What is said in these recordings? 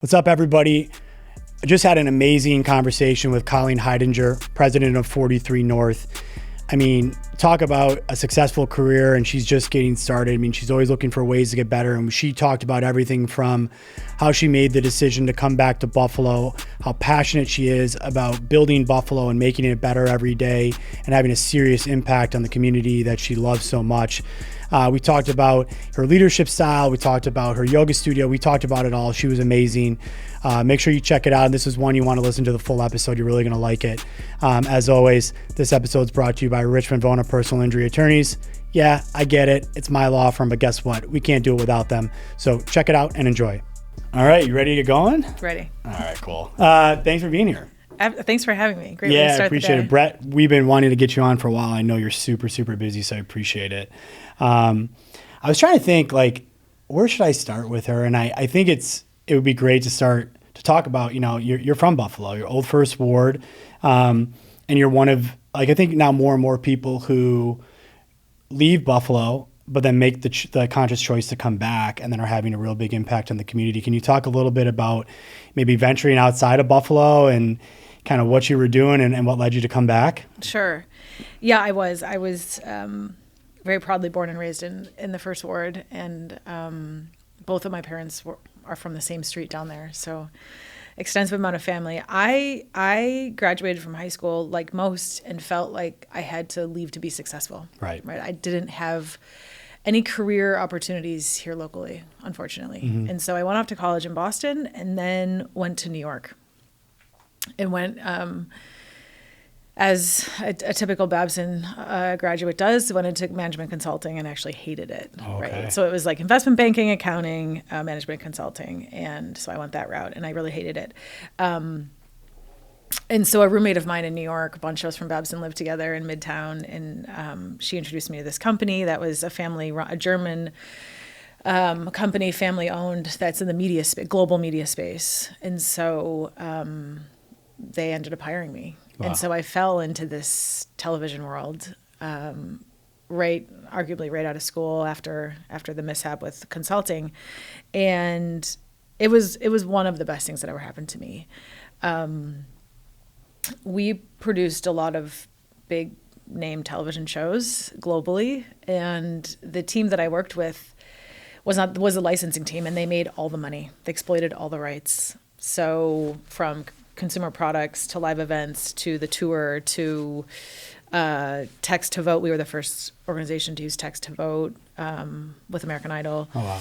What's up, everybody? I just had an amazing conversation with Colleen Heidinger, president of 43North. I mean, talk about a successful career, and she's just getting started. I mean, she's always looking for ways to get better. And she talked about everything from how she made the decision to come back to Buffalo, how passionate she is about building Buffalo and making it better every day and having a serious impact on the community that she loves so much. We talked about her leadership style. We talked about her yoga studio. We talked about it all. She was amazing. Make sure you check it out. This is one you want to listen to the full episode. You're really going to like it. As always, this episode is brought to you by Richmond Vona Personal Injury Attorneys. Yeah, I get it. It's my law firm, but guess what? We can't do it without them. So check it out and enjoy. All right, you ready to get going? Ready. All right, cool. Thanks for being here. Thanks for having me. Great way to Yeah, start I appreciate the day. it. Brett, we've been wanting to get you on for a while. I know you're super, super busy, so I appreciate it. I was trying to think, like, where should I start with her? And I think it would be great to start to talk about, you know, you're from Buffalo, you're Old First Ward, and you're one of, like, I think now more and more people who leave Buffalo, but then make the conscious choice to come back and then are having a real big impact on the community. Can you talk a little bit about maybe venturing outside of Buffalo and kind of what you were doing and what led you to come back? Sure. Yeah, I was very proudly born and raised in the First Ward, and both of my parents are from the same street down there, so extensive amount of family. I graduated from high school like most and felt like I had to leave to be successful. Right. I didn't have any career opportunities here locally, unfortunately. Mm-hmm. And so I went off to college in Boston and then went to New York and went as a typical Babson graduate does, went into management consulting and actually hated it. Okay. Right. So it was like investment banking, accounting, management consulting. And so I went that route and I really hated it. And so a roommate of mine in New York, a bunch of us from Babson lived together in Midtown, and she introduced me to this company that was a German company, family owned, that's in the global media space. And so they ended up hiring me. Wow. And so I fell into this television world, arguably right out of school after the mishap with consulting. And it was one of the best things that ever happened to me. We produced a lot of big name television shows globally, and the team that I worked with was a licensing team, and they made all the money. They exploited all the rights. So from consumer products to live events to the tour to text to vote. We were the first organization to use text to vote with American Idol. Oh, wow.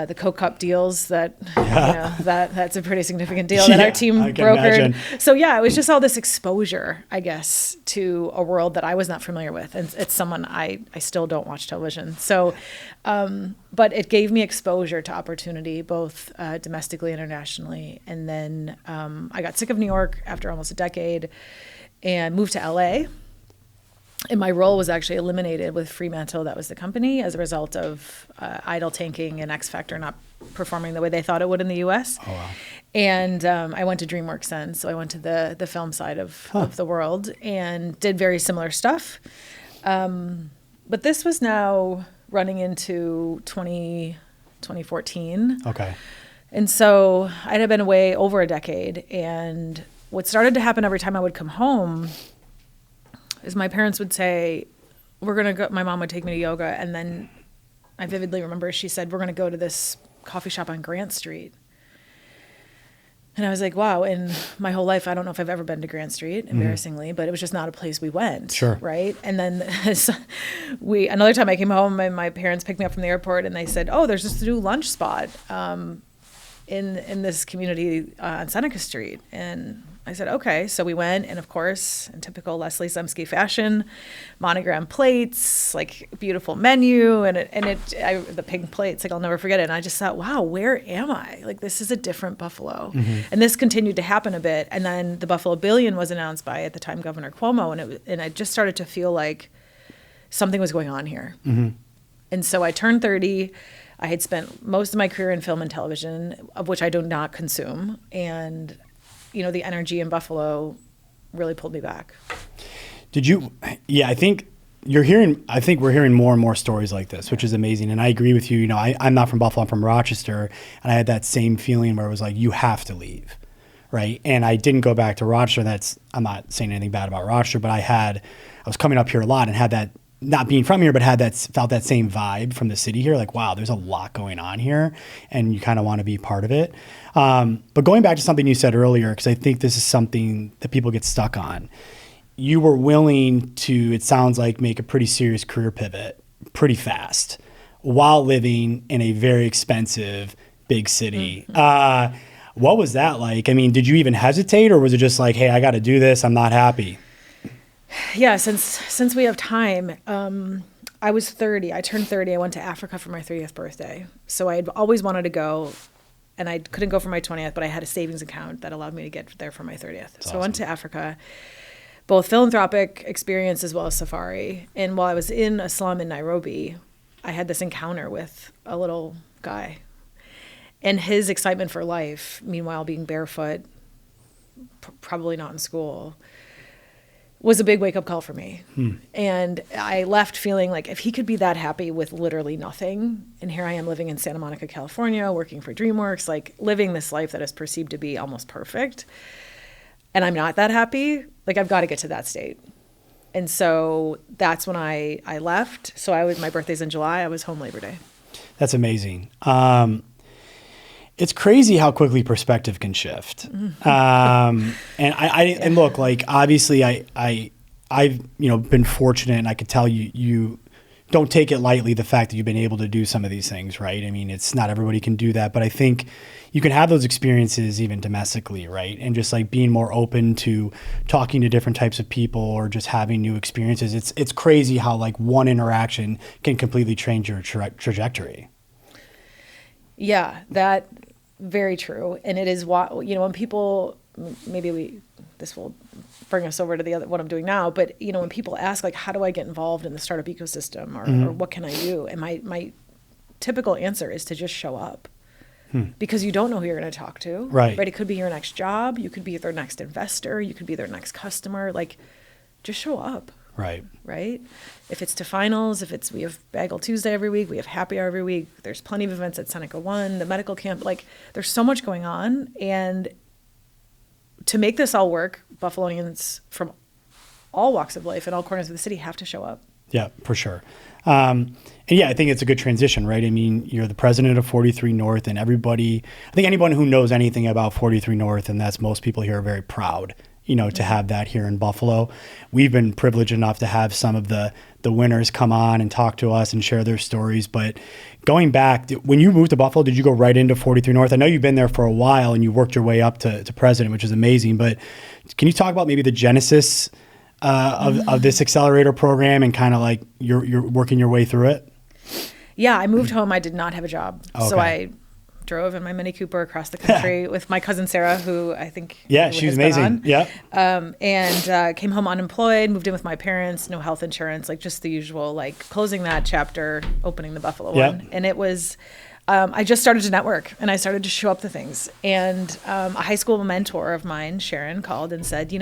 The Coke Cup deals that's a pretty significant deal that our team brokered. Imagine. So yeah, it was just all this exposure, I guess, to a world that I was not familiar with. And it's someone I still don't watch television. So, but it gave me exposure to opportunity, both domestically and internationally. And then I got sick of New York after almost a decade and moved to LA. And my role was actually eliminated with Fremantle, that was the company, as a result of Idol tanking and X Factor not performing the way they thought it would in the U.S. Oh, wow. And I went to DreamWorks then, so I went to the film side of the world and did very similar stuff. But this was now running into 2014. Okay. And so I had been away over a decade, and what started to happen every time I would come home is my parents would say, we're going to go, my mom would take me to yoga. And then I vividly remember she said, we're going to go to this coffee shop on Grant Street. And I was like, wow. In my whole life, I don't know if I've ever been to Grant Street, embarrassingly, but it was just not a place we went. Sure. Right. And then another time I came home and my parents picked me up from the airport and they said, oh, there's this new lunch spot in this community on Seneca Street. And I said, okay. So we went, and of course, in typical Leslie Zemsky fashion, monogram plates, like beautiful menu, and the pink plates, like I'll never forget it. And I just thought, wow, where am I? Like, this is a different Buffalo. Mm-hmm. And this continued to happen a bit. And then the Buffalo Billion was announced by, at the time, Governor Cuomo, and I just started to feel like something was going on here. Mm-hmm. And so I turned 30. I had spent most of my career in film and television, of which I do not consume, and the energy in Buffalo really pulled me back. Did you? Yeah, I think I think we're hearing more and more stories like this, which is amazing. And I agree with you. You know, I'm not from Buffalo, I'm from Rochester. And I had that same feeling where it was like, you have to leave. Right. And I didn't go back to Rochester. I'm not saying anything bad about Rochester, but I was coming up here a lot and had that, not being from here, but felt that same vibe from the city here. Like, wow, there's a lot going on here and you kind of want to be part of it. But going back to something you said earlier, because I think this is something that people get stuck on. You were willing to, it sounds like, make a pretty serious career pivot pretty fast while living in a very expensive big city. Mm-hmm. What was that like? I mean, did you even hesitate, or was it just like, hey, I got to do this, I'm not happy? Yeah, since we have time, I was 30. I turned 30. I went to Africa for my 30th birthday. So I'd always wanted to go, and I couldn't go for my 20th, but I had a savings account that allowed me to get there for my 30th. That's so awesome. I went to Africa, both philanthropic experience as well as safari. And while I was in a slum in Nairobi, I had this encounter with a little guy. And his excitement for life, meanwhile being barefoot, probably not in school, was a big wake-up call for me. And I left feeling like if he could be that happy with literally nothing, and here I am living in Santa Monica, California, working for DreamWorks, like living this life that is perceived to be almost perfect, and I'm not that happy, like I've got to get to that state. And so that's when I left. So my birthday's in July. I was home Labor Day. That's amazing. It's crazy how quickly perspective can shift. And look, like, obviously I've, been fortunate, and I could tell you don't take it lightly, the fact that you've been able to do some of these things, right? I mean, it's not everybody can do that, but I think you can have those experiences even domestically, right? And just like being more open to talking to different types of people or just having new experiences. It's crazy how like one interaction can completely change your trajectory. Yeah, that very true. And it is what, when people, this will bring us over to what I'm doing now, but when people ask like, how do I get involved in the startup ecosystem, or what can I do? And my typical answer is to just show up. Because you don't know who you're going to talk to. Right. It could be your next job. You could be their next investor. You could be their next customer. Like, just show up. Right. If it's to finals, we have Bagel Tuesday every week, we have happy hour every week. There's plenty of events at Seneca One, the medical camp. Like, there's so much going on. And to make this all work, Buffalonians from all walks of life and all corners of the city have to show up. Yeah, for sure. And yeah, I think it's a good transition, right? I mean, you're the president of 43 North, and I think anyone who knows anything about 43 North, and that's most people here, are very proud, to have that here in Buffalo. We've been privileged enough to have some of the winners come on and talk to us and share their stories. But going back, when you moved to Buffalo, did you go right into 43 North? I know you've been there for a while and you worked your way up to president, which is amazing. But can you talk about maybe the genesis of this accelerator program and kind of like you're working your way through it? Yeah, I moved home. I did not have a job. Okay. So I drove in my Mini Cooper across the country with my cousin Sarah, who I think she's amazing. Yeah. And came home unemployed, moved in with my parents, no health insurance, like just the usual, like closing that chapter, opening the Buffalo one. And it was, I just started to network and I started to show up to things. And a high school mentor of mine, Sharon, called and said,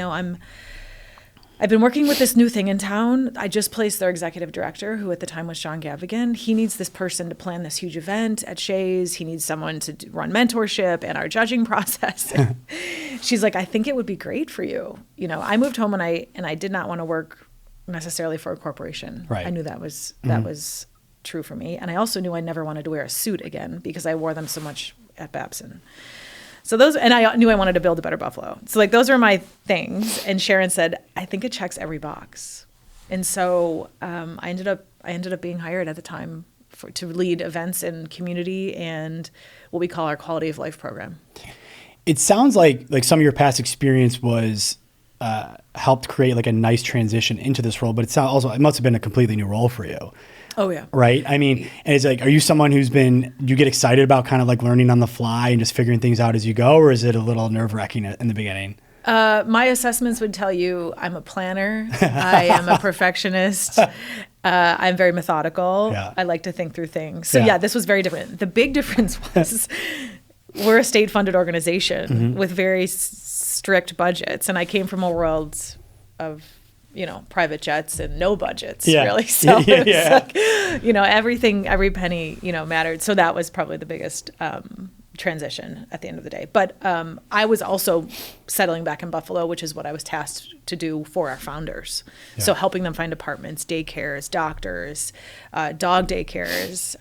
I've been working with this new thing in town. I just placed their executive director, who at the time was John Gavigan. He needs this person to plan this huge event at Shays. He needs someone to run mentorship and our judging process. She's like, I think it would be great for you. I moved home and I did not want to work necessarily for a corporation. Right. I knew that was true for me. And I also knew I never wanted to wear a suit again because I wore them so much at Babson. So and I knew I wanted to build a better Buffalo. So like those were my things. And Sharon said, I think it checks every box. And so I ended up being hired at the time to lead events in community and what we call our quality of life program. It sounds like some of your past experience was helped create like a nice transition into this role, but it must have been a completely new role for you. Oh yeah. Right. I mean, and it's like, are you someone you get excited about kind of like learning on the fly and just figuring things out as you go, or is it a little nerve-wracking in the beginning? My assessments would tell you I'm a planner. I am a perfectionist. I'm very methodical. Yeah. I like to think through things. So yeah, this was very different. The big difference was we're a state-funded organization with very strict budgets. And I came from a world of private jets and no budgets, Yeah. really. So Yeah. it was like, everything, every penny, mattered. So that was probably the biggest transition at the end of the day. But I was also settling back in Buffalo, which is what I was tasked to do for our founders. Yeah. So helping them find apartments, daycares, doctors, dog daycares,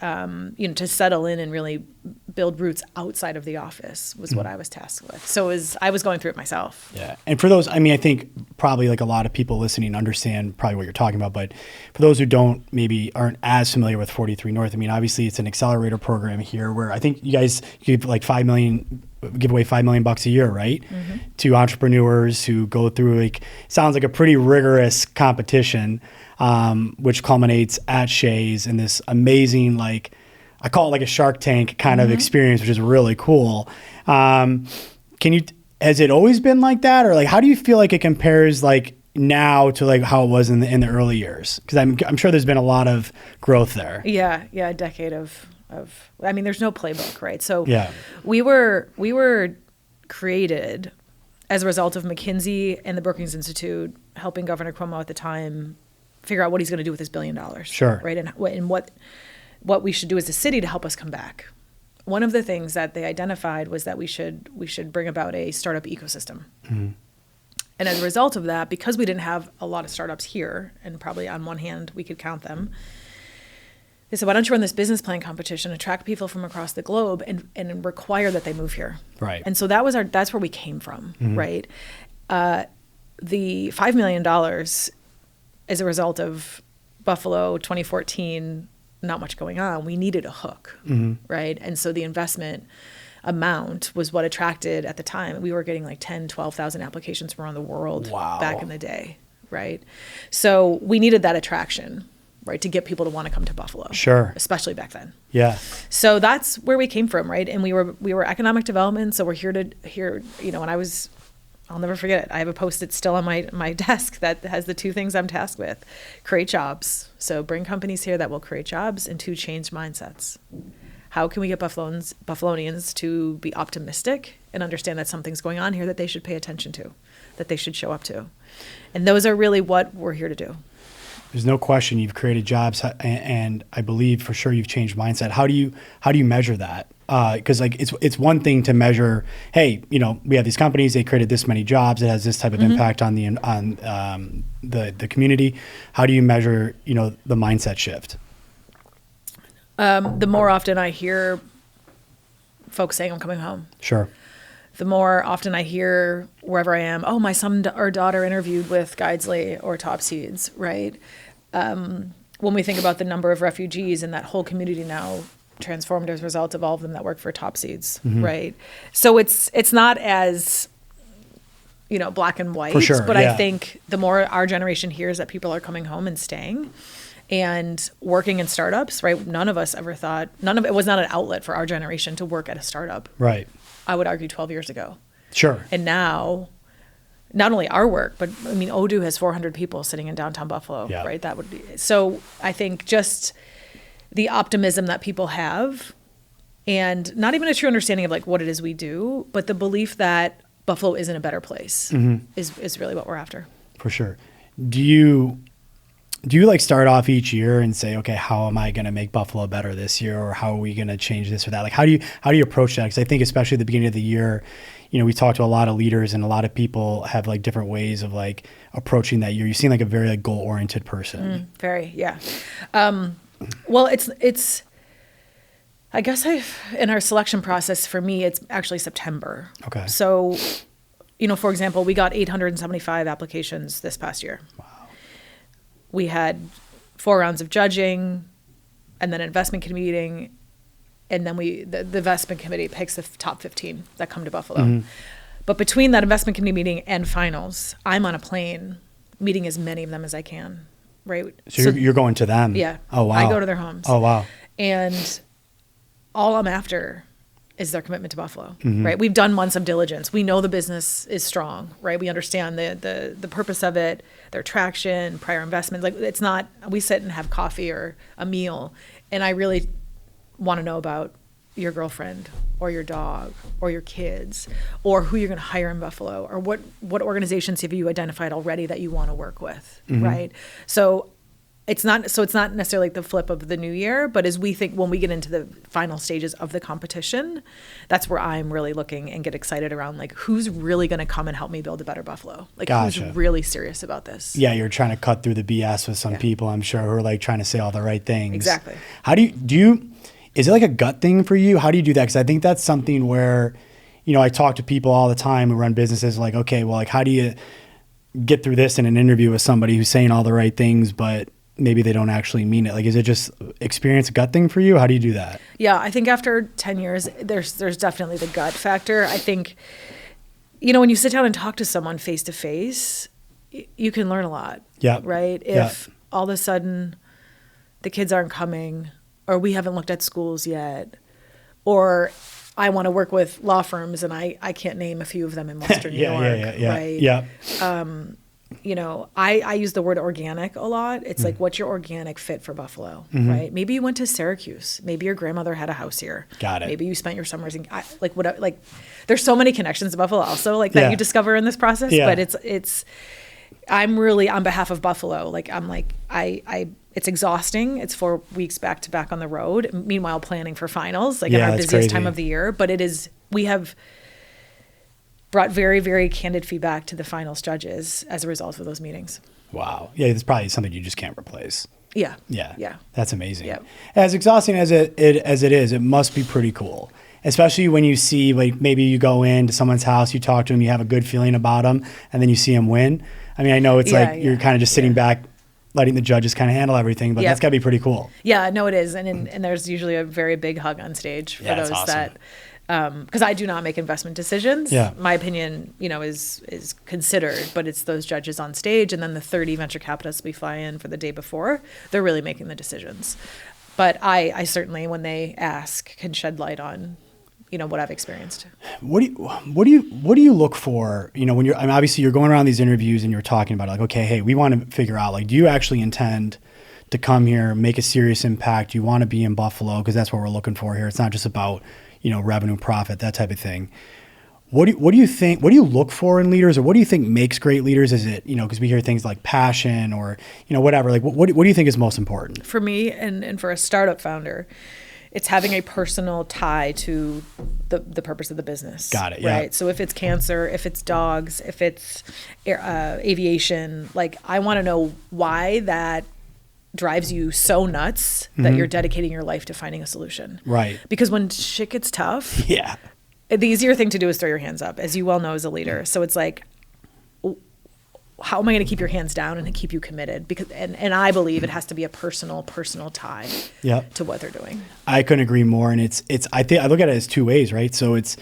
to settle in and really build roots outside of the office was what I was tasked with. So I was going through it myself. Yeah. And for those, I think probably like a lot of people listening understand probably what you're talking about, but for those who aren't as familiar with 43 North, obviously it's an accelerator program here where I think you guys give like give away $5 million a year, right? Mm-hmm. To entrepreneurs who go through sounds like a pretty rigorous competition, which culminates at Shea's in this amazing, I call it like a Shark Tank kind of experience, which is really cool. Has it always been like that? Or how do you feel like it compares now to how it was in the early years? Because I'm sure there's been a lot of growth there. Yeah. A decade of there's no playbook, right? So yeah. we were created as a result of McKinsey and the Brookings Institute helping Governor Cuomo at the time figure out what he's going to do with his $1 billion. Sure. Right. And what we should do as a city to help us come back. One of the things that they identified was that we should bring about a startup ecosystem. Mm-hmm. And as a result of that, because we didn't have a lot of startups here, and probably on one hand we could count them, they said, why don't you run this business plan competition, attract people from across the globe and require that they move here. Right. And so that's where we came from, right? The $5 million is a result of Buffalo 2014, not much going on. We needed a hook, right? And so the investment amount was what attracted at the time. We were getting 10, 12,000 applications from around the world back in the day, right? So we needed that attraction, right, to get people to want to come to Buffalo. Sure. Especially back then. Yeah. So that's where we came from, right? And we were economic development, so we're here, and I'll never forget it. I have a Post-it still on my desk that has the two things I'm tasked with. Create jobs. So bring companies here that will create jobs, and 2, change mindsets. How can we get Buffalonians to be optimistic and understand that something's going on here that they should pay attention to, that they should show up to? And those are really what we're here to do. There's no question you've created jobs, and I believe for sure you've changed mindset. How do you measure that? Because it's one thing to measure, hey, we have these companies, they created this many jobs, it has this type of impact on the community. How do you measure the mindset shift? The more often I hear folks saying I'm coming home. Sure. The more often I hear wherever I am, oh, my son or daughter interviewed with Guidesley or Top Seeds, right? When we think about the number of refugees and that whole community now transformed as a result of all of them that work for Top Seeds, right? So it's not as black and white, For sure, but yeah. I think the more our generation hears that people are coming home and staying and working in startups, right? None of it was not an outlet for our generation to work at a startup. Right. I would argue 12 years ago. Sure. And now, not only our work, but I mean, Odoo has 400 people sitting in downtown Buffalo, Yeah. right? That would be, so I think just the optimism that people have, and not even a true understanding of what it is we do, but the belief that Buffalo is in a better place is really what we're after. For sure. Do you start off each year and say, okay, how am I going to make Buffalo better this year? Or how are we going to change this or that? How do you approach that? Because I think especially at the beginning of the year, we talk to a lot of leaders and a lot of people have different ways of approaching that year. You seem like a very goal-oriented person. Very, yeah. Well, it's, I guess in our selection process, for me, it's actually September. Okay. So, for example, we got 875 applications this past year. Wow. We had 4 rounds of judging and then an investment committee meeting. And then the investment committee picks the top 15 that come to Buffalo. But between that investment committee meeting and finals, I'm on a plane meeting as many of them as I can, right? So you're going to them? Yeah. Oh, wow. I go to their homes. Oh, wow. And all I'm after is their commitment to Buffalo, right? We've done months of diligence. We know the business is strong, right? We understand the purpose of it, their traction, prior investment. It's not, we sit and have coffee or a meal, and I really want to know about, your girlfriend or your dog or your kids, or who you're going to hire in Buffalo, or what organizations have you identified already that you want to work with, right? So it's not necessarily like the flip of the new year, but as we think, when we get into the final stages of the competition, that's where I'm really looking and get excited around, like, who's really going to come and help me build a better Buffalo? Like, Gotcha. Who's really serious about this? Yeah, you're trying to cut through the BS with some people, I'm sure, who are like trying to say all the right things. Exactly. How do you is it like a gut thing for you? How do you do that? Because I think that's something where, I talk to people all the time who run businesses, like, okay, well, like, how do you get through this in an interview with somebody who's saying all the right things, but maybe they don't actually mean it? Like, is it just experience, a gut thing for you? How do you do that? Yeah, I think after 10 years, there's definitely the gut factor. I think, when you sit down and talk to someone face to face, you can learn a lot. Yeah. Right? If all of a sudden the kids aren't coming, or we haven't looked at schools yet, or I want to work with law firms and I can't name a few of them in Western New York. Right? Yeah. I use the word organic a lot. It's like, what's your organic fit for Buffalo, right? Maybe you went to Syracuse. Maybe your grandmother had a house here. Got it. Maybe you spent your summers in, there's so many connections to Buffalo also, like, that you discover in this process. Yeah. But I'm really on behalf of Buffalo. Like, it's exhausting. It's 4 weeks back to back on the road. Meanwhile, planning for finals, like, in our busiest time of the year. But we have brought very, very candid feedback to the finals judges as a result of those meetings. Wow. Yeah, it's probably something you just can't replace. Yeah. Yeah. That's amazing. Yeah. As exhausting as it is, it must be pretty cool. Especially when you see, like, maybe you go into someone's house, you talk to them, you have a good feeling about them, and then you see them win. I mean, I know it's you're kind of just sitting back, letting the judges kind of handle everything, but that's got to be pretty cool. Yeah, no, it is. And there's usually a very big hug on stage for those awesome. that, because I do not make investment decisions. Yeah. My opinion, is considered, but it's those judges on stage, and then the 30 venture capitalists we fly in for the day before, they're really making the decisions. But I certainly, when they ask, can shed light on, what I've experienced. What do you look for, when you're, obviously you're going around these interviews and you're talking about, like, okay, hey, we want to figure out, like, do you actually intend to come here, make a serious impact? You want to be in Buffalo, because that's what we're looking for here. It's not just about, revenue, profit, that type of thing. What do you think, what do you look for in leaders, or what do you think makes great leaders? Is it, because we hear things like passion or, whatever, like, what do you think is most important? For me, and for a startup founder, it's having a personal tie to the purpose of the business. Got it. Yeah. Right. So if it's cancer, if it's dogs, if it's aviation, like, I want to know why that drives you so nuts that you're dedicating your life to finding a solution. Right. Because when shit gets tough, the easier thing to do is throw your hands up, as you well know as a leader. So it's like, how am I going to keep your hands down and keep you committed? Because and I believe it has to be a personal tie to what they're doing. I couldn't agree more. And I think I look at it as two ways, right? So it's,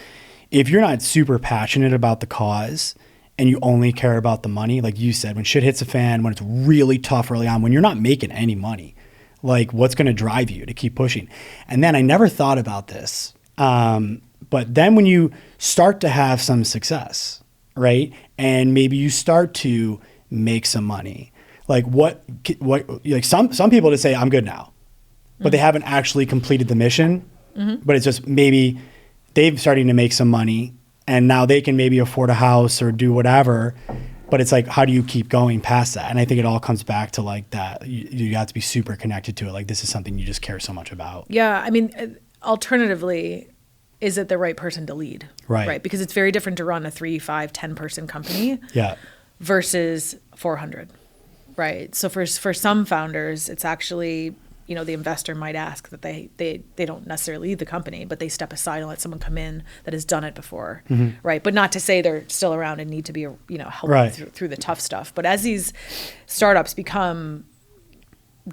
if you're not super passionate about the cause and you only care about the money, like you said, when shit hits a fan, when it's really tough early on, when you're not making any money, like, what's going to drive you to keep pushing? And then I never thought about this. But then when you start to have some success, right? And maybe you start to make some money. Like, what like some people just say, I'm good now, but they haven't actually completed the mission. But it's just, maybe they've starting to make some money and now they can maybe afford a house or do whatever. But it's like, how do you keep going past that? And I think it all comes back to, like, that you have to be super connected to it. Like, this is something you just care so much about. Yeah. I mean, alternatively, is it the right person to lead? Right. Because it's very different to run a 3, 5, 10 person company versus 400. Right. So for some founders, it's actually, the investor might ask that they don't necessarily lead the company, but they step aside and let someone come in that has done it before. Right. But not to say they're still around and need to be, helping through the tough stuff. But as these startups become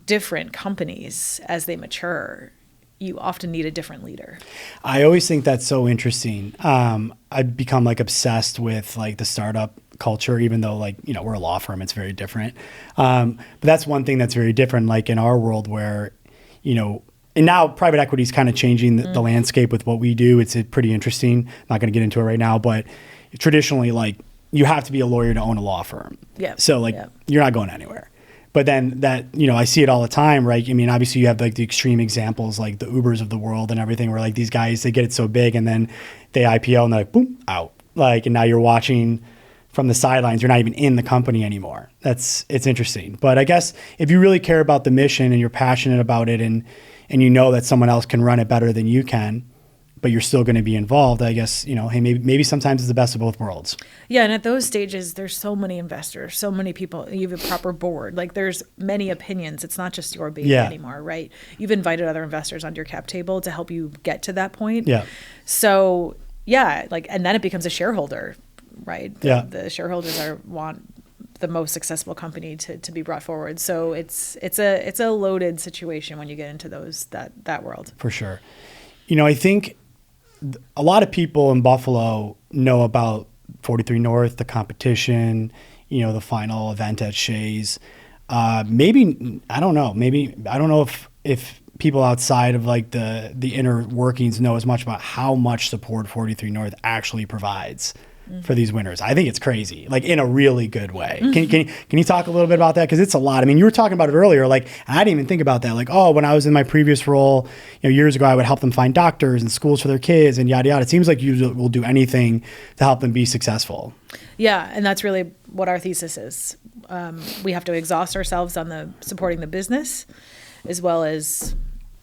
different companies, as they mature, you often need a different leader. I always think that's so interesting. I've become, like, obsessed with, like, the startup culture, even though, like, we're a law firm, it's very different. But that's one thing that's very different, like, in our world where, and now private equity is kind of changing the landscape with what we do. It's pretty interesting. I'm not going to get into it right now, but traditionally, like, you have to be a lawyer to own a law firm. So, like, you're not going anywhere. But then that, I see it all the time, right? I mean, obviously you have like the extreme examples, like the Ubers of the world and everything, where like these guys, they get it so big and then they IPO and they're like, boom, out. Like, and now you're watching from the sidelines, you're not even in the company anymore. It's interesting. But I guess if you really care about the mission and you're passionate about it and you know that someone else can run it better than you can, but you're still going to be involved, I guess, hey, maybe sometimes it's the best of both worlds. Yeah. And at those stages, there's so many investors, so many people, you have a proper board. Like there's many opinions. It's not just your baby anymore, right? You've invited other investors onto your cap table to help you get to that point. Yeah. So yeah, like, and then it becomes a shareholder, right? The shareholders want the most successful company to be brought forward. So it's a loaded situation when you get into that world. For sure. I think a lot of people in Buffalo know about 43 North, the competition, the final event at Shea's. Maybe, I don't know if people outside of like the inner workings know as much about how much support 43 North actually provides for these winners. I think it's crazy, like in a really good way. Can you talk a little bit about that? Because it's a lot. I mean, you were talking about it earlier, like, and I didn't even think about that. Like, when I was in my previous role, years ago, I would help them find doctors and schools for their kids and yada, yada. It seems like you will do anything to help them be successful. Yeah. And that's really what our thesis is. We have to exhaust ourselves on supporting the business as well as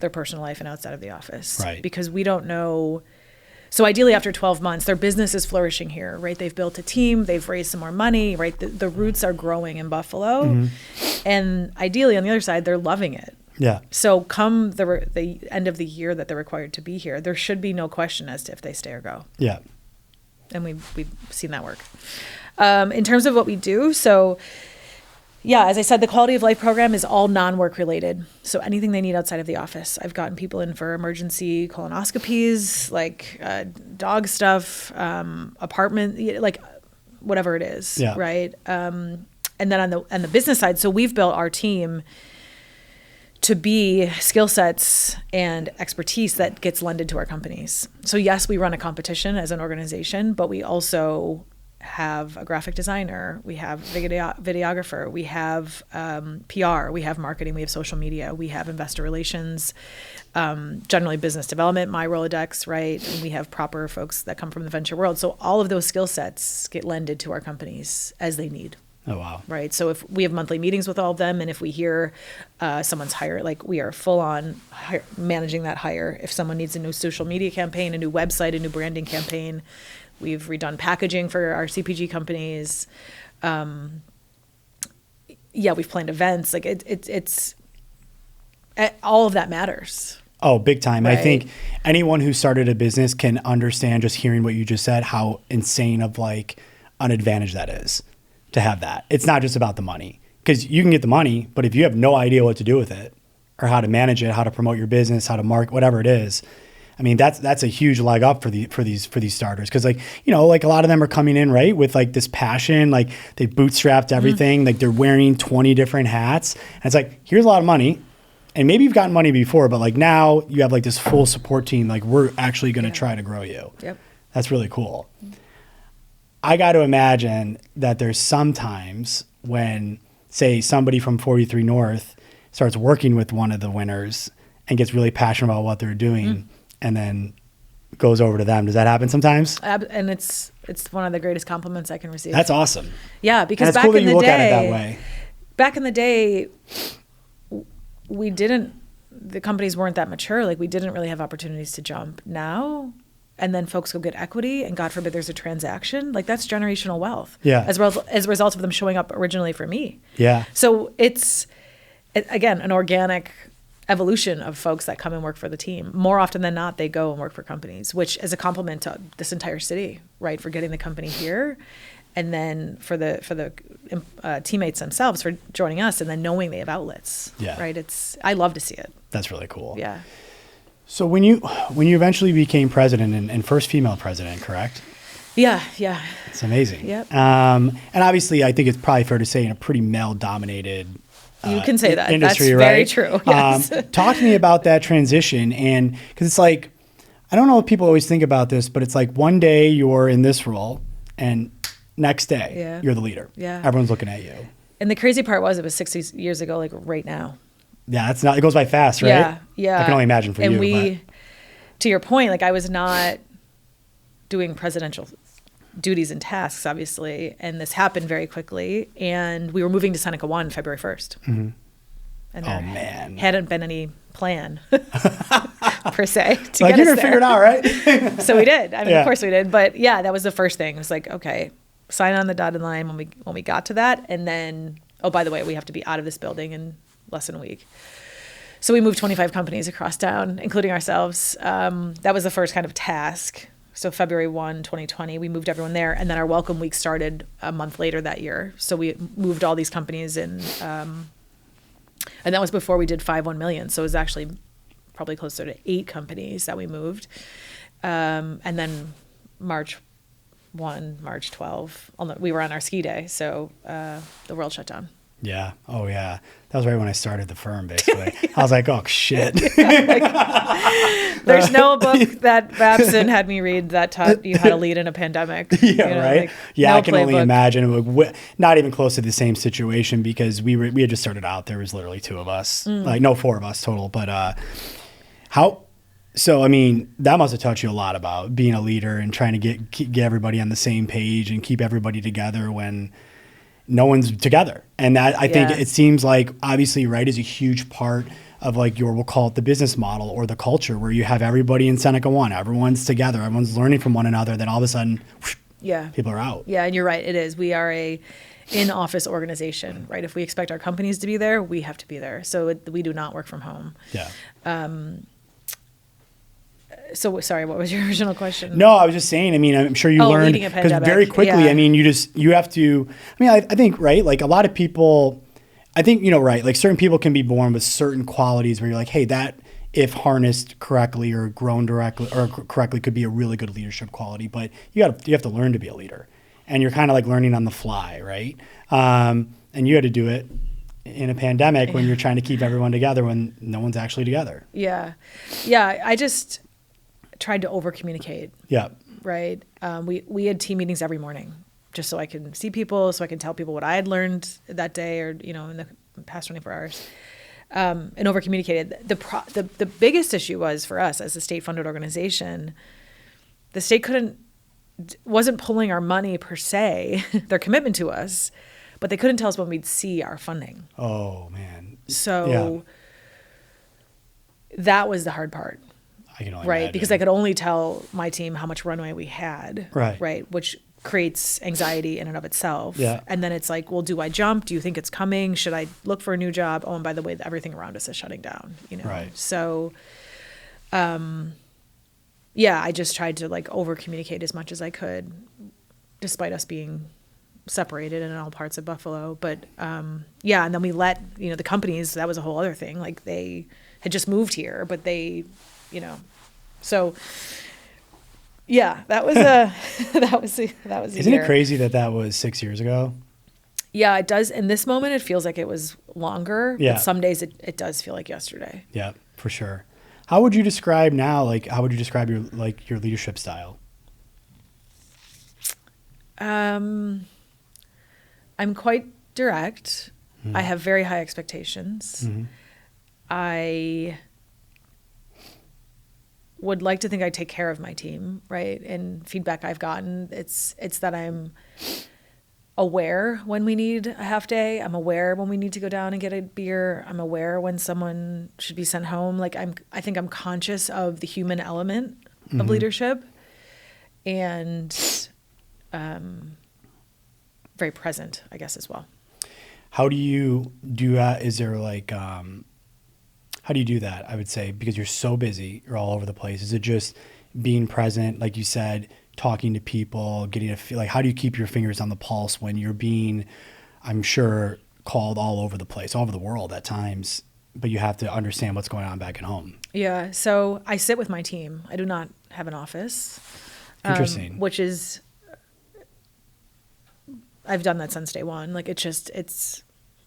their personal life and outside of the office. Right. Because we don't know. So ideally after 12 months, their business is flourishing here, right? They've built a team, they've raised some more money, right? The roots are growing in Buffalo. Mm-hmm. And ideally on the other side, they're loving it. Yeah. So come the end of the year that they're required to be here, there should be no question as to if they stay or go. Yeah. And we've seen that work. In terms of what we do, so yeah, as I said, the quality of life program is all non-work related. So anything they need outside of the office. I've gotten people in for emergency colonoscopies, like dog stuff, apartment, like whatever it is, right? And then on the business side, so we've built our team to be skill sets and expertise that gets lended to our companies. So yes, we run a competition as an organization, but we also have a graphic designer, we have videographer, we have PR, we have marketing, we have social media, we have investor relations, generally business development, my Rolodex, right? And we have proper folks that come from the venture world. So all of those skill sets get lended to our companies as they need. Oh, wow. Right. So if we have monthly meetings with all of them, and if we hear someone's hire, like we are full on managing that hire. If someone needs a new social media campaign, a new website, a new branding campaign, we've redone packaging for our CPG companies. We've planned events. Like it's all of that matters. Oh, big time. Right. I think anyone who started a business can understand, just hearing what you just said, how insane of like an advantage that is to have that. It's not just about the money, because you can get the money, but if you have no idea what to do with it or how to manage it, how to promote your business, how to market, whatever it is, I mean, that's a huge leg up for these starters. Cause like, like a lot of them are coming in, right, with like this passion, like they bootstrapped everything, like they're wearing 20 different hats. And it's like, here's a lot of money. And maybe you've gotten money before, but like now you have like this full support team. Like we're actually going to try to grow you. Yep. That's really cool. I got to imagine that there's sometimes when, say, somebody from 43 North starts working with one of the winners and gets really passionate about what they're doing and then goes over to them. Does that happen sometimes? And it's one of the greatest compliments I can receive. That's awesome. Yeah, because and it's back cool that in you the look day, at it that way. Back in the day, the companies weren't that mature. Like we didn't really have opportunities to jump. Now, and then folks go get equity, and God forbid there's a transaction, like that's generational wealth. Yeah. As well as a result of them showing up originally for me. Yeah. So it's, again, an organic evolution of folks that come and work for the team. More often than not, they go and work for companies, which is a compliment to this entire city, right? For getting the company here, and then for the teammates themselves for joining us, and then knowing they have outlets. Yeah. Right. I love to see it. That's really cool. Yeah. So when you eventually became president and first female president, correct? Yeah, yeah. It's amazing. Yep. And obviously, I think it's probably fair to say in a pretty male-dominated you can say that. industry, that's right? Very true. Yes. Talk to me about that transition, and because it's like, I don't know if people always think about this, but it's like one day you're in this role, and next day you're the leader. Yeah. Everyone's looking at you. And the crazy part was it was 60 years ago, like right now. Yeah, it goes by fast, right? Yeah, yeah. I can only imagine for and you. To your point, like I was not doing presidential duties and tasks, obviously, and this happened very quickly. And we were moving to Seneca One February 1st. Mm-hmm. And oh man, hadn't been any plan per se to like get you're us gonna there. figure it out, right? So we did. I mean, Yeah. Of course we did. But yeah, that was the first thing. It was like, okay, sign on the dotted line when we got to that, and then oh, by the way, we have to be out of this building in less than a week. So we moved 25 companies across town, including ourselves. That was the first kind of task. So February 1, 2020, we moved everyone there. And then our welcome week started a month later that year. So we moved all these companies in. And that was before we did 5-1 million. So it was actually probably closer to 8 companies that we moved. And then March 1, March 12, we were on our ski day. So the world shut down. Yeah. Oh, yeah. That was right when I started the firm, basically. I was like, oh, shit. There's no book that Babson had me read that taught you how to lead in a pandemic. Yeah, right? Like, yeah, no I can only playbook. imagine. Not even close to the same situation because we had just started out. There was literally 2 of us. Like, no, 4 of us total. But so, I mean, that must have taught you a lot about being a leader and trying to get everybody on the same page and keep everybody together when no one's together. And that, I think it seems like obviously, right, is a huge part of like we'll call it the business model or the culture where you have everybody in Seneca One, everyone's together, everyone's learning from one another. Then all of a sudden, whoosh, people are out. Yeah. And you're right. It is. We are a in-office organization, right? If we expect our companies to be there, we have to be there. So we do not work from home. Yeah. So sorry, what was your original question? No, I was just saying, I mean, I'm sure you learned leading a because pandemic, very quickly, yeah. I mean, you have to, I mean, I think, right. Like a lot of people, I think, right. Like certain people can be born with certain qualities where you're like, hey, that if harnessed correctly or grown directly or correctly could be a really good leadership quality, but you have to learn to be a leader and you're kind of like learning on the fly. Right. And you had to do it in a pandemic when you're trying to keep everyone together when no one's actually together. Yeah. Yeah. I just tried to over communicate. Yeah. Right. We had team meetings every morning just so I can see people, so I can tell people what I had learned that day or, in the past 24 hours. And over communicated. The biggest issue was for us as a state funded organization, the state wasn't pulling our money per se, their commitment to us, but they couldn't tell us when we'd see our funding. Oh man. So that was the hard part. I can only right. imagine. Because I could only tell my team how much runway we had. Right. Which creates anxiety in and of itself. Yeah. And then it's like, well, do I jump? Do you think it's coming? Should I look for a new job? Oh, and by the way, everything around us is shutting down, Right. So, I just tried to like over communicate as much as I could, despite us being separated in all parts of Buffalo. But, and then we let, the companies, that was a whole other thing. Like they had just moved here, but they, so yeah, that was that was Isn't it crazy that was 6 years ago? Yeah, it does. In this moment, it feels like it was longer. Yeah. But some days it does feel like yesterday. Yeah, for sure. How would you describe now? Like, how would you describe your leadership style? I'm quite direct. Mm-hmm. I have very high expectations. Mm-hmm. I would like to think I take care of my team, right? And feedback I've gotten, it's that I'm aware when we need a half day. I'm aware when we need to go down and get a beer. I'm aware when someone should be sent home. Like I think I'm conscious of the human element of leadership and very present, I guess, as well. How do you do that? Is there like, how do you do that? I would say, because you're so busy, you're all over the place. Is it just being present, like you said, talking to people, getting a feel? Like, how do you keep your fingers on the pulse when you're being, I'm sure, called all over the place, all over the world at times, but you have to understand what's going on back at home? Yeah. So I sit with my team. I do not have an office. Interesting. Which is, I've done that since day one. Like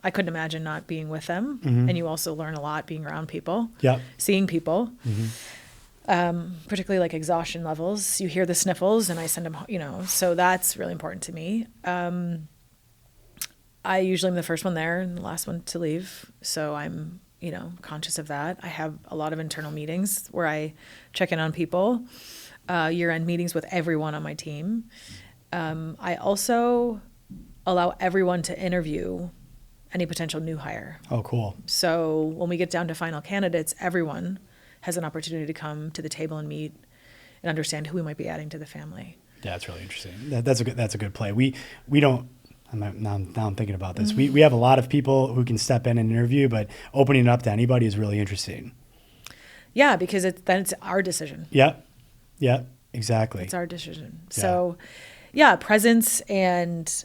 I couldn't imagine not being with them. Mm-hmm. And you also learn a lot being around people, seeing people, particularly like exhaustion levels. You hear the sniffles and I send them, so that's really important to me. I usually am the first one there and the last one to leave. So I'm, conscious of that. I have a lot of internal meetings where I check in on people, year-end meetings with everyone on my team. I also allow everyone to interview any potential new hire. Oh, cool. So when we get down to final candidates, everyone has an opportunity to come to the table and meet and understand who we might be adding to the family. Yeah, that's really interesting. That's a good play. We don't. Now I'm thinking about this. We have a lot of people who can step in and interview, but opening it up to anybody is really interesting. Yeah, because then it's our decision. Yep, exactly. It's our decision. Yeah. So, presence and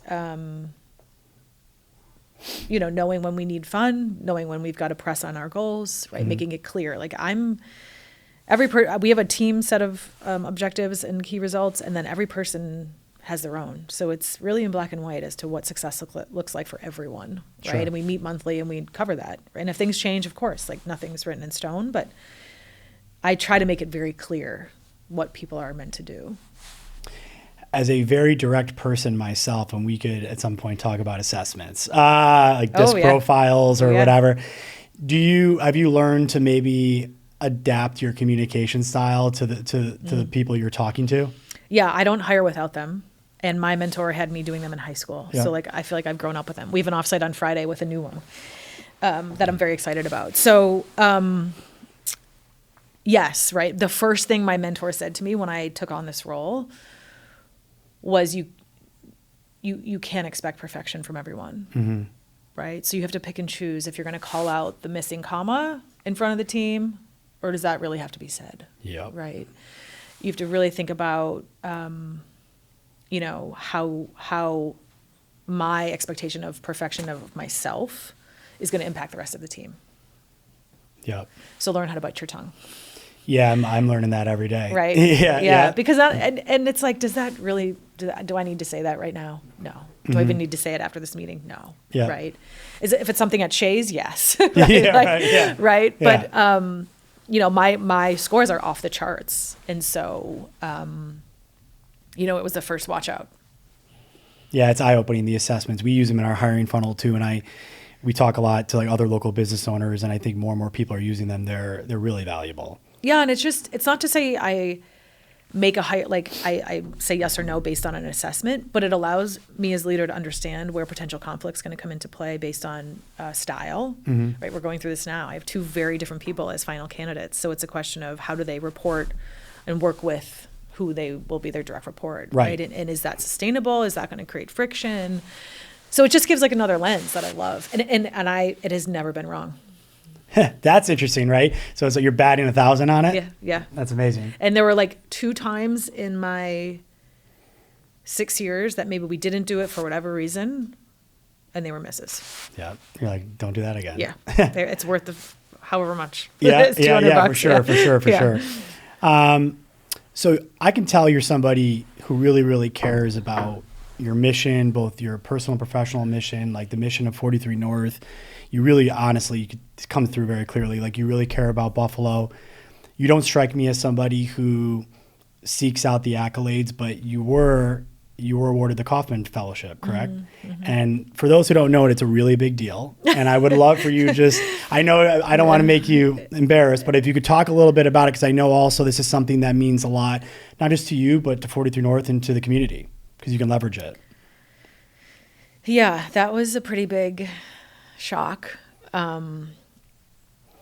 knowing when we need fun, knowing when we've got to press on our goals, right? Making it clear. Like we have a team set of objectives and key results, and then every person has their own. So it's really in black and white as to what success looks like for everyone, right? Sure. And we meet monthly and we cover that. And if things change, of course, like nothing's written in stone, but I try to make it very clear what people are meant to do. As a very direct person myself, and we could at some point talk about assessments, like disc profiles or whatever. Have you learned to maybe adapt your communication style to the people you're talking to? Yeah, I don't hire without them. And my mentor had me doing them in high school. Yeah. So I feel like I've grown up with them. We have an offsite on Friday with a new one that I'm very excited about. So yes, right. The first thing my mentor said to me when I took on this role was you can't expect perfection from everyone, right? So you have to pick and choose if you're going to call out the missing comma in front of the team, or does that really have to be said? Yeah. Right. You have to really think about, how my expectation of perfection of myself is going to impact the rest of the team. Yeah. So learn how to bite your tongue. Yeah, I'm learning that every day. Right. Yeah. Because and it's like, does that really? Do I need to say that right now? No. Do I even need to say it after this meeting? No. Yeah. Right. If it's something at Shays, yes. Right? Yeah. Right. Yeah. But my scores are off the charts, and so it was the first watch out. Yeah, it's eye-opening, the assessments. We use them in our hiring funnel too, and we talk a lot to like other local business owners, and I think more and more people are using them. They're really valuable. Yeah, and it's not to say I make a hire, like I say yes or no based on an assessment, but it allows me as leader to understand where potential conflict's going to come into play based on style. Right, we're going through this now. I have two very different people as final candidates, so it's a question of how do they report and work with who they will be their direct report, right? And is that sustainable? Is that going to create friction? So it just gives like another lens that I love, and it has never been wrong. That's interesting, right? So it's like you're batting 1,000 on it? Yeah. That's amazing. And there were like 2 times in my 6 years that maybe we didn't do it for whatever reason, and they were misses. Yeah. You're like, don't do that again. Yeah. It's worth however much. Yeah, It's $200 for sure. So I can tell you're somebody who really, really cares about your mission, both your personal and professional mission, like the mission of 43 North. You really, honestly, you could come through very clearly. Like you really care about Buffalo. You don't strike me as somebody who seeks out the accolades, but you were awarded the Kauffman Fellowship, correct? And for those who don't know it, it's a really big deal. And I would love for you I know I don't want to make you embarrassed, but if you could talk a little bit about it, because I know also this is something that means a lot, not just to you, but to 43 North and to the community, because you can leverage it. Yeah, that was a pretty big shock. That must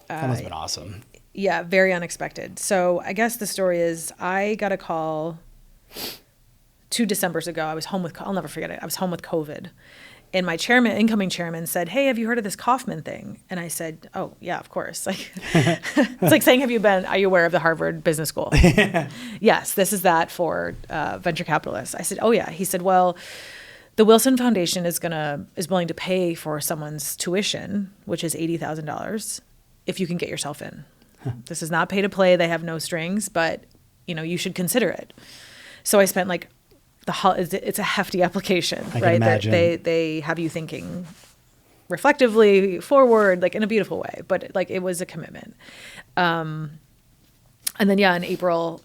have been awesome. Yeah, very unexpected. So I guess the story is I got a call 2 Decembers ago. I was home with, I'll never forget it. I was home with COVID. And my incoming chairman said, "Hey, have you heard of this Kauffman thing?" And I said, "Oh, yeah, of course." Like, it's like saying, are you aware of the Harvard Business School? Yes, this is that for venture capitalists. I said, "Oh, yeah." He said, "Well, the Wilson Foundation is willing to pay for someone's tuition, which is $80,000, if you can get yourself in. This is not pay to play. They have no strings, but you should consider it." So I spent like it's a hefty application, I right? can imagine. That they have you thinking reflectively forward, like in a beautiful way, but like it was a commitment. And then in April,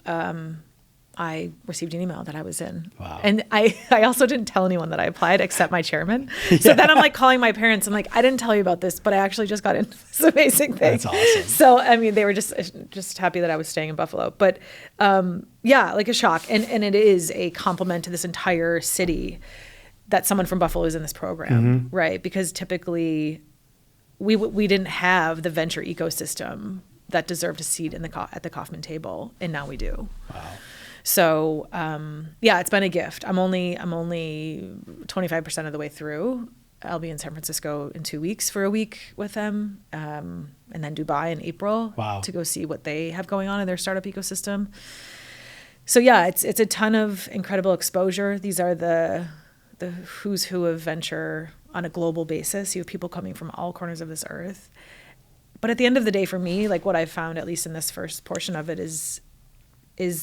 I received an email that I was in. Wow. And I also didn't tell anyone that I applied except my chairman. So then I'm like calling my parents. I'm like, I didn't tell you about this, but I actually just got into this amazing thing. That's awesome. So, I mean, they were just happy that I was staying in Buffalo. But yeah, like a shock. And it is a compliment to this entire city that someone from Buffalo is in this program, right? Because typically we didn't have the venture ecosystem that deserved a seat in at the Kauffman table, and now we do. Wow. So yeah, it's been a gift. I'm only 25% of the way through. I'll be in San Francisco in 2 weeks for a week with them, and then Dubai in April. Wow. To go see what they have going on in their startup ecosystem. So yeah, it's a ton of incredible exposure. These are the who's who of venture on a global basis. You have people coming from all corners of this earth. But at the end of the day, for me, like what I've found, at least in this first portion of it, is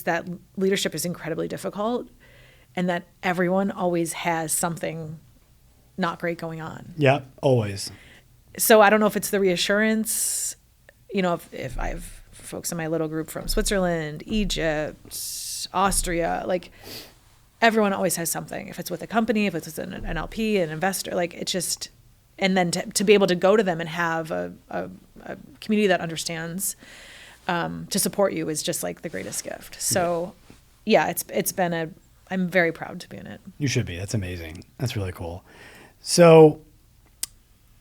that leadership is incredibly difficult, and that everyone always has something not great going on. Yeah, always. So I don't know if it's the reassurance, if I have folks in my little group from Switzerland, Egypt, Austria, like everyone always has something. If it's with a company, if it's with an LP, an investor, like it's just, and then to be able to go to them and have a community that understands to support you is just like the greatest gift. So yeah, it's been I'm very proud to be in it. You should be. That's amazing. That's really cool. So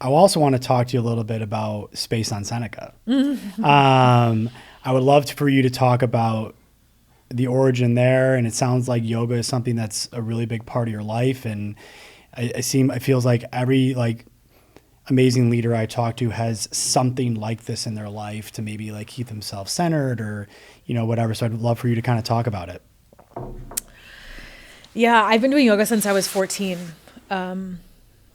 I also want to talk to you a little bit about Space on Seneca. I would love for you to talk about the origin there. And it sounds like yoga is something that's a really big part of your life. And it feels like every amazing leader I talk to has something like this in their life to maybe keep themselves centered or, whatever. So I'd love for you to kind of talk about it. Yeah, I've been doing yoga since I was 14.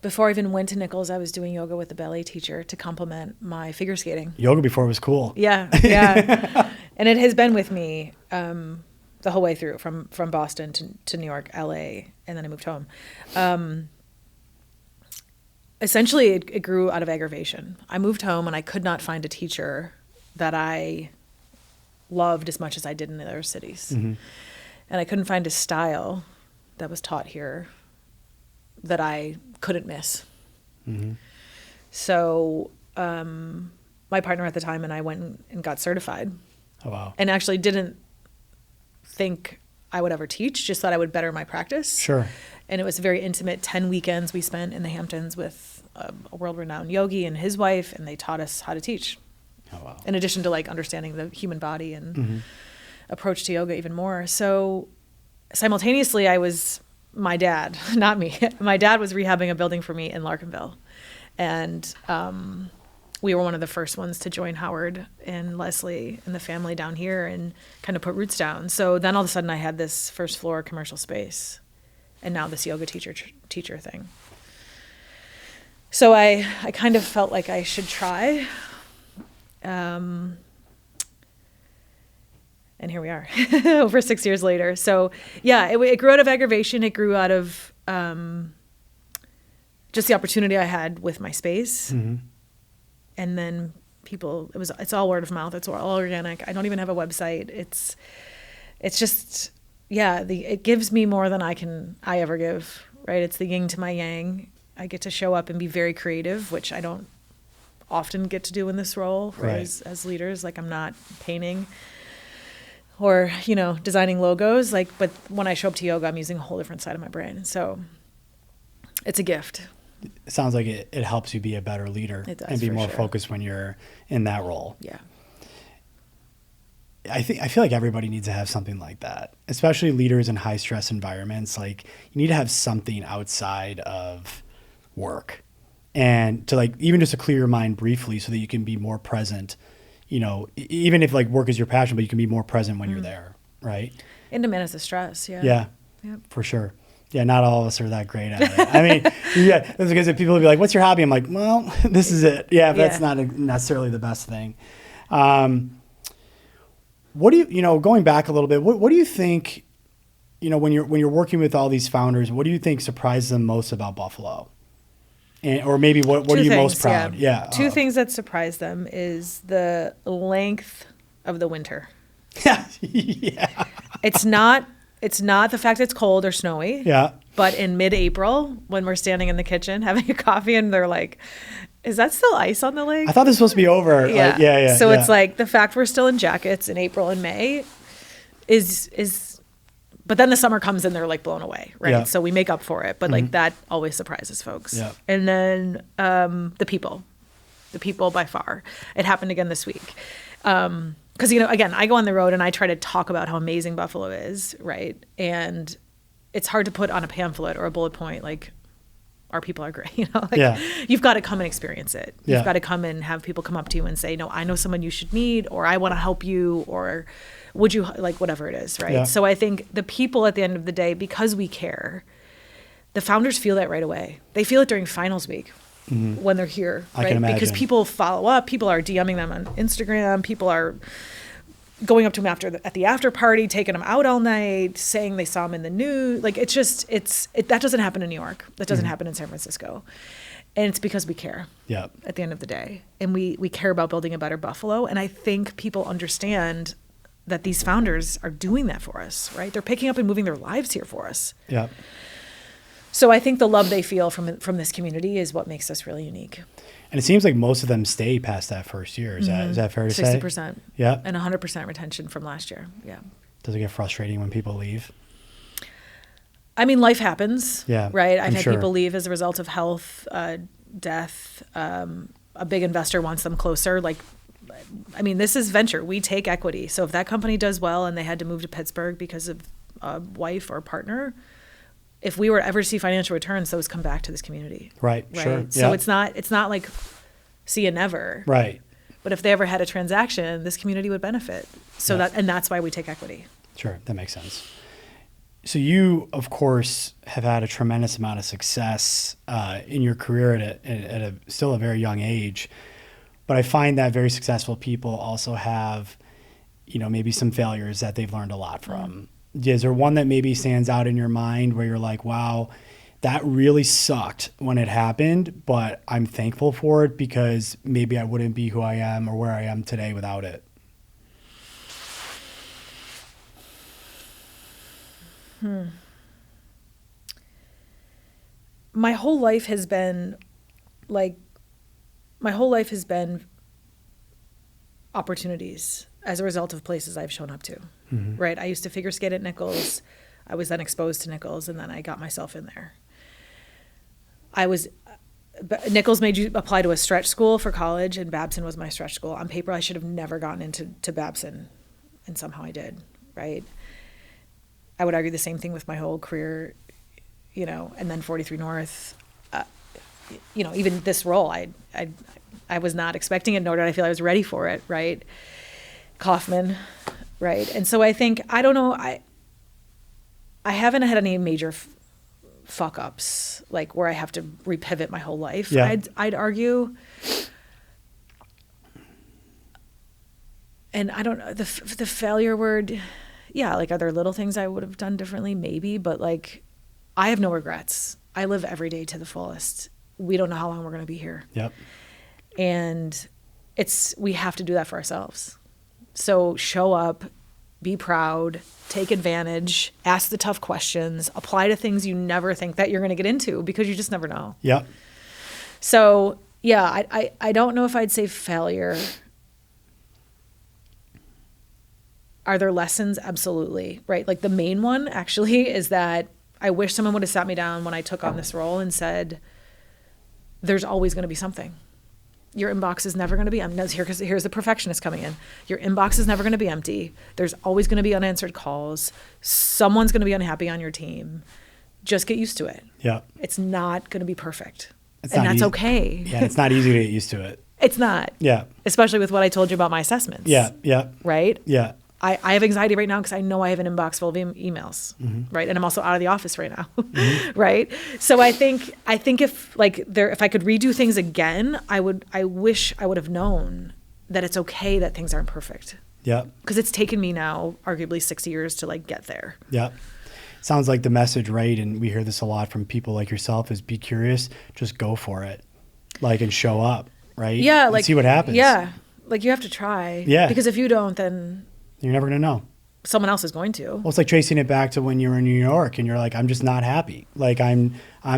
Before I even went to Nichols, I was doing yoga with a ballet teacher to complement my figure skating. Yoga before it was cool. Yeah. And it has been with me the whole way through, from Boston to New York, LA, and then I moved home. Essentially, it grew out of aggravation. I moved home and I could not find a teacher that I loved as much as I did in the other cities. And I couldn't find a style that was taught here that I couldn't miss. So my partner at the time and I went and got certified. Oh, wow. And actually didn't think I would ever teach, just thought I would better my practice. Sure. And it was very intimate. 10 weekends we spent in the Hamptons with a world-renowned yogi and his wife, and they taught us how to teach. Oh, wow. In addition to understanding the human body and approach to yoga even more. So simultaneously, my dad, not me, my dad was rehabbing a building for me in Larkinville. And we were one of the first ones to join Howard and Leslie and the family down here and kind of put roots down. So then all of a sudden I had this first floor commercial space and now this yoga teacher thing. So I kind of felt like I should try. And here we are, over 6 years later. So yeah, it grew out of aggravation. It grew out of just the opportunity I had with my space. And then it's all word of mouth. It's all organic. I don't even have a website. It's just, yeah, it gives me more than I ever give, right? It's the yin to my yang. I get to show up and be very creative, which I don't often get to do in this role, right? As leaders. I'm not painting or, designing logos, but when I show up to yoga, I'm using a whole different side of my brain. So it's a gift. It sounds like it helps you be a better leader and be more focused when you're in that role. Yeah. I feel like everybody needs to have something like that, especially leaders in high stress environments. You need to have something outside of work and to even just to clear your mind briefly so that you can be more present, even if work is your passion, but you can be more present when you're there. Right. And to manage the stress. Yeah. Yeah, for sure. Yeah, not all of us are that great at it. I mean, yeah, that's because people will be like, what's your hobby? I'm like, well, this is it. Yeah, that's not necessarily the best thing. What do you, going back a little bit, what do you think, when you're working with all these founders, what do you think surprises them most about Buffalo? Or maybe what are you most proud? Yeah. Two things that surprise them is the length of the winter. Yeah. It's not the fact it's cold or snowy. Yeah. But in mid-April, when we're standing in the kitchen having a coffee and they're like, is that still ice on the lake? I thought this was supposed to be over. Yeah. Like, yeah. So it's like the fact we're still in jackets in April and May is, but then the summer comes and they're like blown away, right? Yeah. So we make up for it, but like that always surprises folks. Yeah. And then the people by far. It happened again this week. Because, again, I go on the road and I try to talk about how amazing Buffalo is, right? And it's hard to put on a pamphlet or a bullet point like, our people are great. You've got to come and experience it. You've got to come and have people come up to you and say, no, I know someone you should meet, or I want to help you, or would you, like, whatever it is, right? Yeah. So I think the people at the end of the day, because we care, the founders feel that right away. They feel it during finals week. When they're here, right? I can imagine. Because people follow up, people are DMing them on Instagram, people are going up to them at the after party, taking them out all night, saying they saw them in the news. Like, it's just, that doesn't happen in New York. That doesn't happen in San Francisco. And it's because we care at the end of the day. And we care about building a better Buffalo. And I think people understand that these founders are doing that for us, right? They're picking up and moving their lives here for us. Yeah. So I think the love they feel from this community is what makes us really unique. And it seems like most of them stay past that first year. Is that fair to say? 60%. Yeah. And 100% retention from last year. Yeah. Does it get frustrating when people leave? I mean, life happens. Yeah. Right? I've had people leave as a result of health, death. A big investor wants them closer. Like, I mean, this is venture. We take equity. So if that company does well and they had to move to Pittsburgh because of a wife or partner, if we were to ever see financial returns, those come back to this community. Right. Sure. So it's not like see you never. Right. But if they ever had a transaction, this community would benefit. So that's why we take equity. Sure. That makes sense. So you, of course, have had a tremendous amount of success in your career at still a very young age. But I find that very successful people also have, maybe some failures that they've learned a lot from. Is there one that maybe stands out in your mind where you're like, wow, that really sucked when it happened, but I'm thankful for it because maybe I wouldn't be who I am or where I am today without it? My whole life has been opportunities as a result of places I've shown up to, right? I used to figure skate at Nichols. I was then exposed to Nichols, and then I got myself in there. Nichols made you apply to a stretch school for college, and Babson was my stretch school. On paper, I should have never gotten into Babson, and somehow I did, right? I would argue the same thing with my whole career, and then 43North. Even this role, I was not expecting it, nor did I feel I was ready for it, right? Kaufman, right? And so I think, I don't know, I haven't had any major fuck ups, like where I have to repivot my whole life. Yeah. I'd argue, and I don't know, the failure word, like, are there little things I would have done differently? Maybe, but like, I have no regrets. I live every day to the fullest. We don't know how long we're going to be here. Yep. And we have to do that for ourselves. So show up, be proud, take advantage, ask the tough questions, apply to things you never think that you're going to get into because you just never know. Yep. So I don't know if I'd say failure. Are there lessons? Absolutely. Right. Like the main one actually is that I wish someone would have sat me down when I took on this role and said, there's always going to be something. Your inbox is never going to be empty. Here's the perfectionist coming in. Your inbox is never going to be empty. There's always going to be unanswered calls. Someone's going to be unhappy on your team. Just get used to it. Yeah. It's not going to be perfect. And that's okay. Yeah, it's not easy to get used to it. It's not. Yeah. Especially with what I told you about my assessments. Yeah, yeah. Right? Yeah. I have anxiety right now because I know I have an inbox full of emails, right? And I'm also out of the office right now, right? So I think if I could redo things again, I wish I would have known that it's okay that things aren't perfect. Yeah. Because it's taken me now arguably 6 years to get there. Yeah. Sounds like the message, right? And we hear this a lot from people like yourself is be curious, just go for it, and show up, right? Yeah. And see what happens. Yeah. You have to try. Yeah. Because if you don't, then you're never going to know. someone else is going to. Well, it's like tracing it back to when you were in New York and you're like, I'm just not happy. Like I'm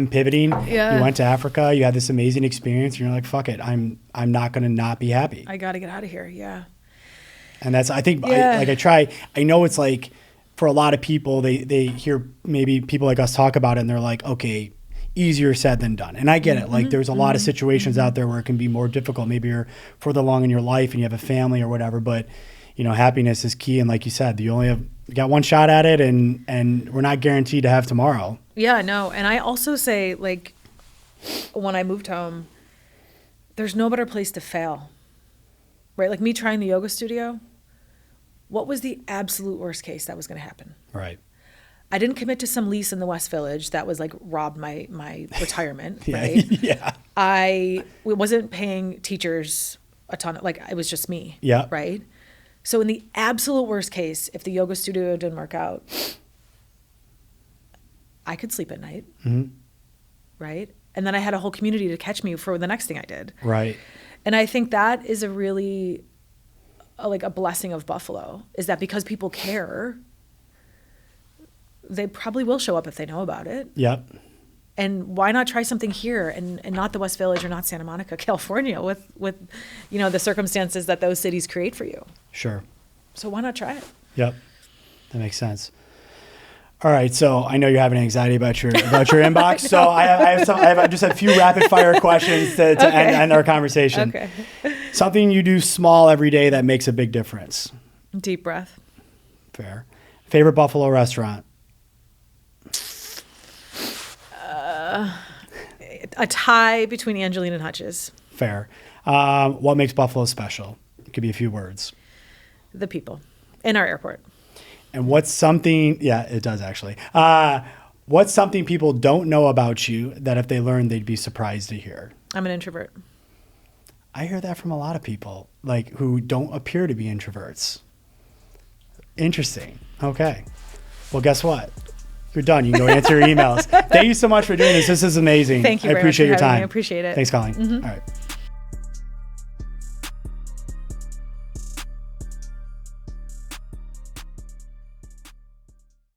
pivoting. Yeah. You went to Africa, you had this amazing experience and you're like, fuck it. I'm not going to not be happy. I got to get out of here. Yeah. And that's, I think, Yeah. I know it's like for a lot of people, they hear maybe people like us talk about it and they're like, okay, easier said than done. And I get it. Like there's a lot of situations out there where it can be more difficult. Maybe you're further along in your life and you have a family or whatever, but happiness is key. And like you said, you got one shot at it and we're not guaranteed to have tomorrow. Yeah, no. And I also say, like, when I moved home, there's no better place to fail, right? Like me trying the yoga studio, what was the absolute worst case that was going to happen? Right. I didn't commit to some lease in the West Village that was like robbed my retirement, Yeah. right? Yeah. I wasn't paying teachers a ton, like it was just me, Yeah. right? So in the absolute worst case, if the yoga studio didn't work out, I could sleep at night, right? And then I had a whole community to catch me for the next thing I did. Right. And I think that is a really, like a blessing of Buffalo, is that because people care, they probably will show up if they know about it. Yep. And why not try something here and not the West Village or not Santa Monica, California, with the circumstances that those cities create for you. Sure. So why not try it? Yep. That makes sense. All right. So I know you're having anxiety about your inbox. So I have just a few rapid fire questions to end our conversation. Okay. Something you do small every day that makes a big difference. Deep breath. Fair. Favorite Buffalo restaurant? A tie between Angelina and Hutch's. Fair. What makes Buffalo special? It could be a few words. The people in our airport. And what's something, yeah, it does actually. What's something people don't know about you that if they learned, they'd be surprised to hear? I'm an introvert. I hear that from a lot of people, like who don't appear to be introverts. Interesting. Okay. Well, guess what? You're done. You can go answer your emails. Thank you so much for doing this. This is amazing. Thank you I very appreciate much for your having time. me. I appreciate it. Thanks, Colleen. All right.